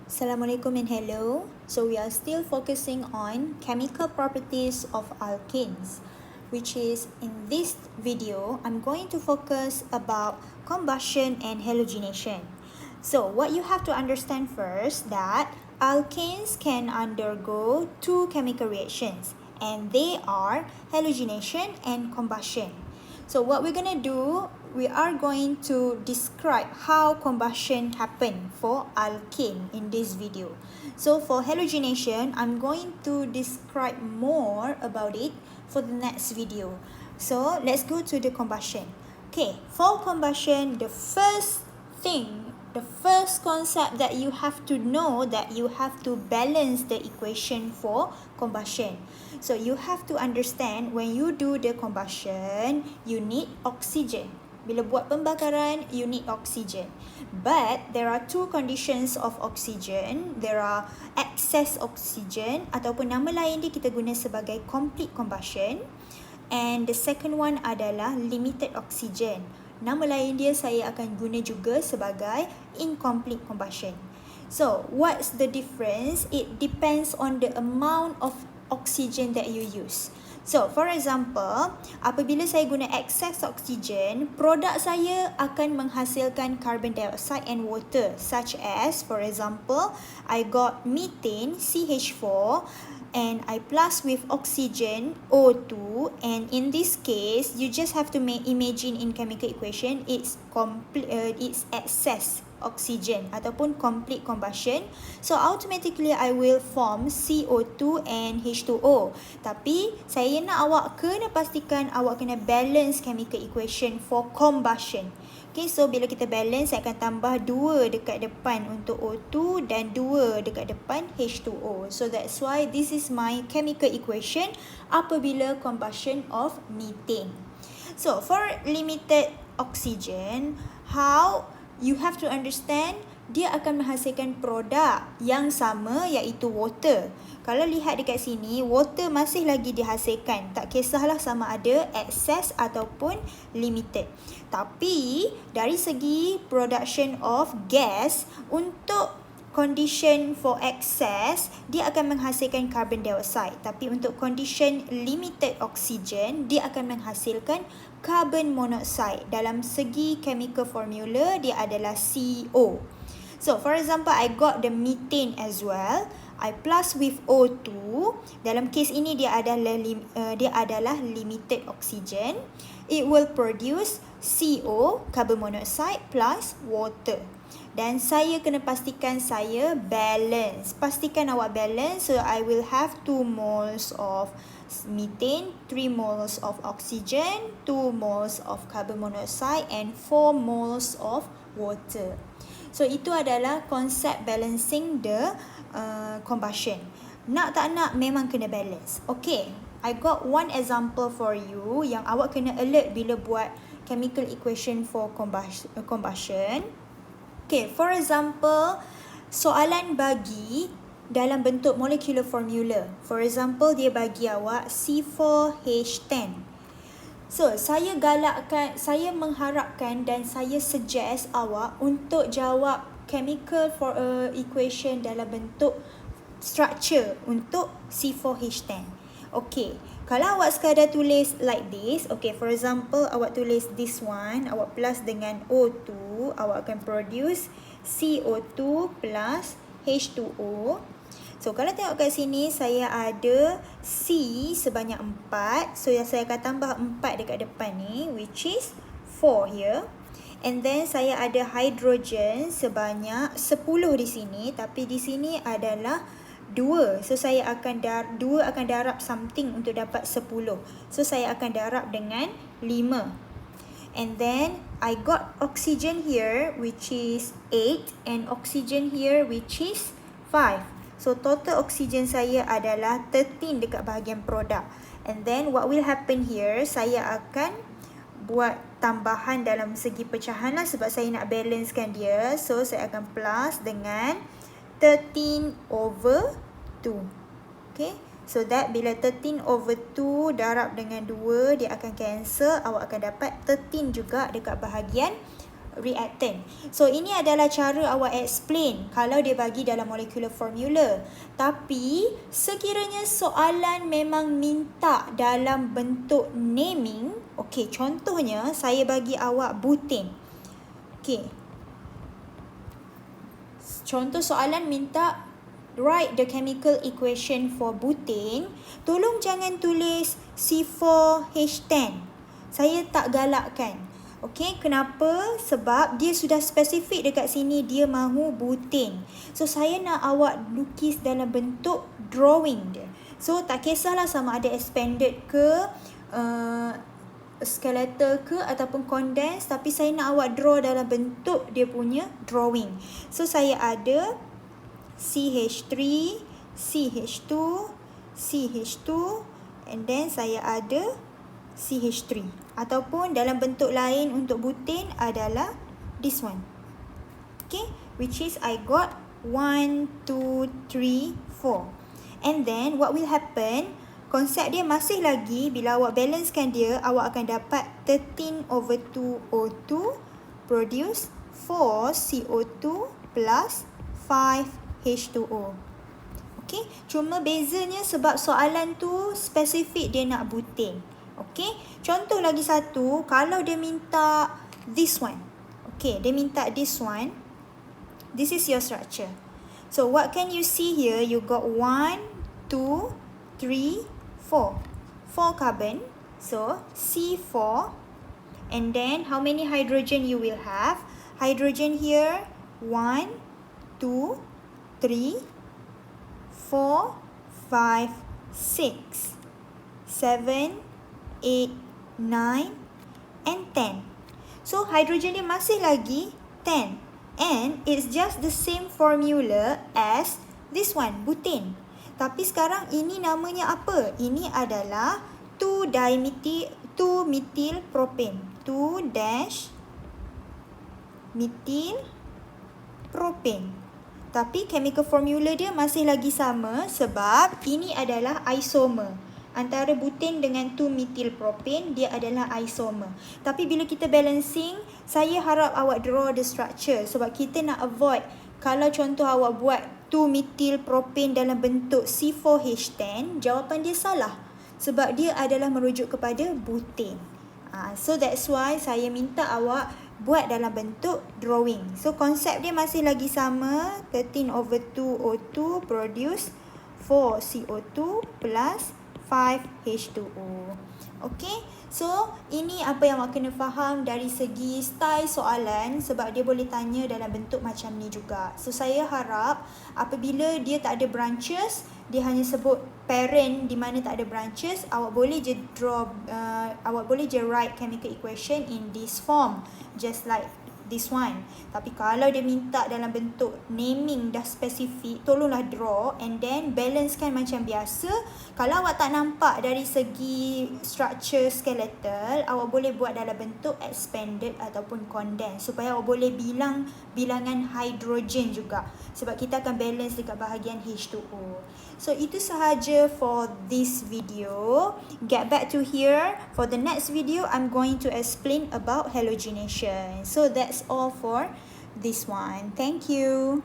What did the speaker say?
Assalamualaikum and hello. So we are still focusing on chemical properties of alkenes, which is in this video, I'm going to focus about combustion and halogenation. So what you have to understand first that alkanes can undergo two chemical reactions, and they are halogenation and combustion. So what we're going to do, we are going to describe how combustion happen for alkane in this video. So for halogenation, I'm going to describe more about it for the next video. So let's go to the combustion. Okay, for combustion, the first concept that you have to know that you have to balance the equation for combustion. So you have to understand when you do the combustion, you need oxygen. Bila buat pembakaran, you need oxygen. But there are two conditions of oxygen. There are excess oxygen ataupun nama lain dia kita guna sebagai complete combustion. And the second one adalah limited oxygen. Nama lain dia saya akan guna juga sebagai incomplete combustion. So, what's the difference? It depends on the amount of oxygen that you use. So, for example, apabila saya guna excess oxygen, produk saya akan menghasilkan carbon dioxide and water, such as, for example, I got methane, CH4, and I plus with oxygen, O2, and in this case, you just have to imagine in chemical equation, it's excess oxygen ataupun complete combustion. So automatically I will form CO2 and H2O. Tapi saya nak awak kena pastikan awak kena balance chemical equation for combustion. Okay, so bila kita balance, saya akan tambah 2 dekat depan untuk O2 dan 2 dekat depan H2O. So that's why this is my chemical equation apabila combustion of methane. So for limited oxygen, how you have to understand dia akan menghasilkan produk yang sama iaitu water. Kalau lihat dekat sini, water masih lagi dihasilkan. Tak kisahlah sama ada excess ataupun limited. Tapi dari segi production of gas, untuk condition for excess, dia akan menghasilkan carbon dioxide. Tapi untuk condition limited oxygen, dia akan menghasilkan carbon monoxide. Dalam segi chemical formula, dia adalah CO. So, for example, I got the methane as well. I plus with O2. Dalam case ini, dia adalah limited oxygen. It will produce CO, carbon monoxide, plus water. Dan saya kena pastikan saya balance. Pastikan awak balance. So, I will have 2 moles of methane, 3 moles of oxygen, 2 moles of carbon monoxide, and 4 moles of water. So, itu adalah konsep balancing the combustion. Nak tak nak memang kena balance. Okay, I got one example for you yang awak kena alert bila buat chemical equation for combustion. Okay, for example, soalan bagi dalam bentuk molecular formula. For example, dia bagi awak C4H10. So, saya mengharapkan dan saya suggest awak untuk jawab chemical equation dalam bentuk structure untuk C4H10. Okay, kalau awak sekadar tulis like this, okay, for example, awak tulis this one, awak plus dengan O2, awak akan produce CO2 plus H2O. So, kalau tengok kat sini, saya ada C sebanyak 4. So, saya akan tambah 4 dekat depan ni, which is 4 here. And then, saya ada hydrogen sebanyak 10 di sini. Tapi di sini adalah 2. So, saya akan 2 akan darab something untuk dapat 10. So, saya akan darab dengan 5. And then, I got oxygen here, which is 8. And oxygen here, which is 5. So, total oksigen saya adalah 13 dekat bahagian produk. And then, what will happen here, saya akan buat tambahan dalam segi pecahan lah sebab saya nak balancekan dia. So, saya akan plus dengan 13 over 2. Okay. So, that bila 13 over 2 darab dengan 2, dia akan cancel. Awak akan dapat 13 juga dekat bahagian reactant. So ini adalah cara awak explain kalau dia bagi dalam molecular formula. Tapi sekiranya soalan memang minta dalam bentuk naming, okey, contohnya saya bagi awak butane. Okey. Contoh soalan minta write the chemical equation for butane. Tolong jangan tulis C4H10. Saya tak galakkan. Okey, kenapa? Sebab dia sudah spesifik dekat sini dia mahu butane. So saya nak awak lukis dalam bentuk drawing dia. So tak kisahlah sama ada expanded ke skeletal ke ataupun condensed, tapi saya nak awak draw dalam bentuk dia punya drawing. So saya ada CH3, CH2, CH2, and then saya ada CH3. Ataupun dalam bentuk lain untuk butane adalah this one. Okay, which is I got 1, 2, 3, 4. And then what will happen, konsep dia masih lagi, bila awak balancekan dia, awak akan dapat 13/2 O2 produce 4 CO2 plus 5 H2O. Okay, cuma bezanya sebab soalan tu spesifik dia nak butane. Okay, contoh lagi satu, kalau dia minta this one. Okay, dia minta this one. This is your structure. So what can you see here? You got 1, 2, 3, 4. 4 carbon. So C4. And then how many hydrogen you will have? Hydrogen here 1, 2, 3, 4, 5, 6, 7, 8, 9, and 10. So hydrogen dia masih lagi 10. And it's just the same formula as this one, butane. Tapi sekarang ini namanya apa? Ini adalah 2-methyl propane. 2-methyl propane. Tapi chemical formula dia masih lagi sama sebab ini adalah isomer. Antara butane dengan 2-methyl propane, dia adalah isomer. Tapi bila kita balancing, saya harap awak draw the structure sebab kita nak avoid kalau contoh awak buat 2-methyl propane dalam bentuk C4H10, jawapan dia salah sebab dia adalah merujuk kepada butane. So that's why saya minta awak buat dalam bentuk drawing. So konsep dia masih lagi sama, 13/2 O2 produce 4 CO2 plus 5 H2O. Okay, so ini apa yang awak kena faham dari segi style soalan sebab dia boleh tanya dalam bentuk macam ni juga. So saya harap apabila dia tak ada branches, dia hanya sebut parent di mana tak ada branches, awak boleh je draw, awak boleh je write chemical equation in this form, just like this one. Tapi kalau dia minta dalam bentuk naming dah spesifik, tolonglah draw and then balancekan macam biasa. Kalau awak tak nampak dari segi structure skeletal, awak boleh buat dalam bentuk expanded ataupun condensed supaya awak boleh bilang bilangan hidrogen juga sebab kita akan balance dekat bahagian H2O. So itu sahaja for this video. Get back to here. For the next video, I'm going to explain about halogenation. So that's all for this one. Thank you.